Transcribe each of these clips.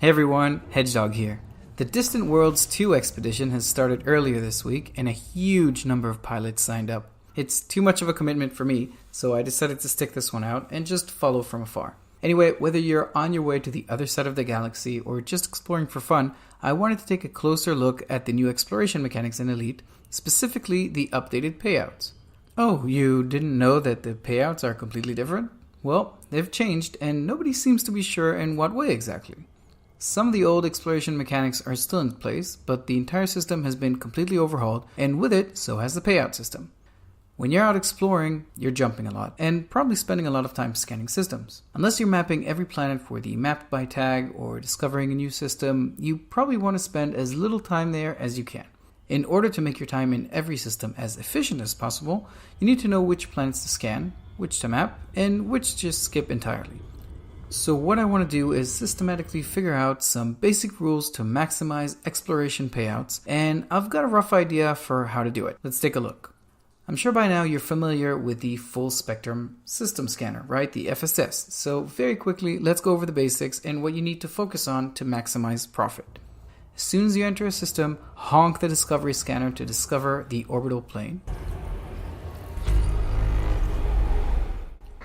Hey everyone, Hedgehog here. The Distant Worlds 2 expedition has started earlier this week and a huge number of pilots signed up. It's too much of a commitment for me, so I decided to stick this one out and just follow from afar. Anyway, whether you're on your way to the other side of the galaxy or just exploring for fun, I wanted to take a closer look at the new exploration mechanics in Elite, specifically the updated payouts. Oh, you didn't know that the payouts are completely different? Well, they've changed and nobody seems to be sure in what way exactly. Some of the old exploration mechanics are still in place, but the entire system has been completely overhauled, and with it, so has the payout system. When you're out exploring, you're jumping a lot, and probably spending a lot of time scanning systems. Unless you're mapping every planet for the mapped by tag or discovering a new system, you probably want to spend as little time there as you can. In order to make your time in every system as efficient as possible, you need to know which planets to scan, which to map, and which to just skip entirely. So what I want to do is systematically figure out some basic rules to maximize exploration payouts, and I've got a rough idea for how to do it. Let's take a look. I'm sure by now you're familiar with the Full Spectrum System Scanner, right? The FSS. So very quickly, let's go over the basics and what you need to focus on to maximize profit. As soon as you enter a system, honk the Discovery Scanner to discover the orbital plane.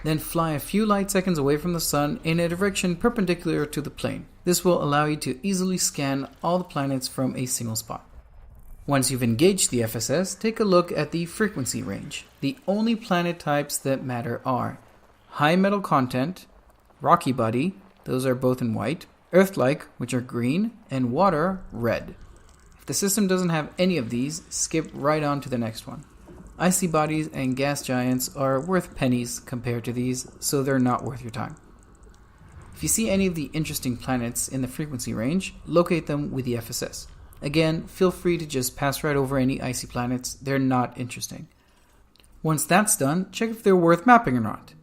Then fly a few light seconds away from the sun in a direction perpendicular to the plane. This will allow you to easily scan all the planets from a single spot. Once you've engaged the FSS, take a look at the frequency range. The only planet types that matter are high metal content, rocky body, those are both in white, Earth-like, which are green, and water, red. If the system doesn't have any of these, skip right on to the next one. Icy bodies and gas giants are worth pennies compared to these, so they're not worth your time. If you see any of the interesting planets in the frequency range, locate them with the FSS. Again, feel free to just pass right over any icy planets, they're not interesting. Once that's done, check if they're worth mapping or not.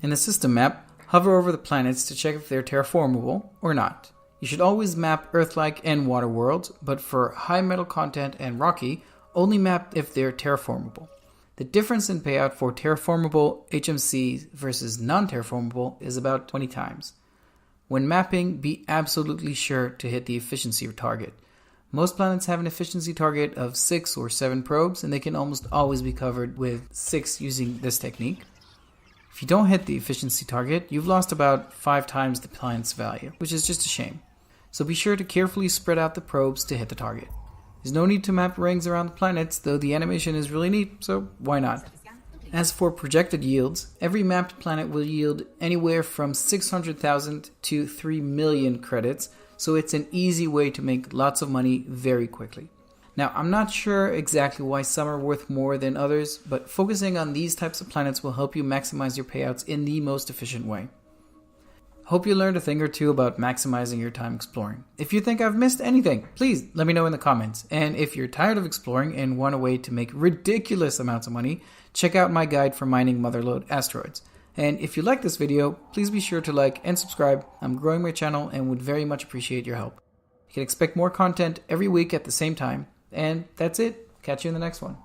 In the system map, hover over the planets to check if they're terraformable or not. You should always map Earth-like and water worlds, but for high metal content and rocky, only map if they're terraformable. The difference in payout for terraformable HMC versus non-terraformable is about 20 times. When mapping, be absolutely sure to hit the efficiency target. Most planets have an efficiency target of 6 or 7 probes, and they can almost always be covered with 6 using this technique. If you don't hit the efficiency target, you've lost about 5 times the planet's value, which is just a shame. So be sure to carefully spread out the probes to hit the target. There's no need to map rings around the planets, though the animation is really neat, so why not? As for projected yields, every mapped planet will yield anywhere from 600,000 to 3 million credits, so it's an easy way to make lots of money very quickly. Now, I'm not sure exactly why some are worth more than others, but focusing on these types of planets will help you maximize your payouts in the most efficient way. Hope you learned a thing or two about maximizing your time exploring. If you think I've missed anything, please let me know in the comments. And if you're tired of exploring and want a way to make ridiculous amounts of money, check out my guide for mining Motherlode Asteroids. And if you like this video, please be sure to like and subscribe. I'm growing my channel and would very much appreciate your help. You can expect more content every week at the same time. And that's it. Catch you in the next one.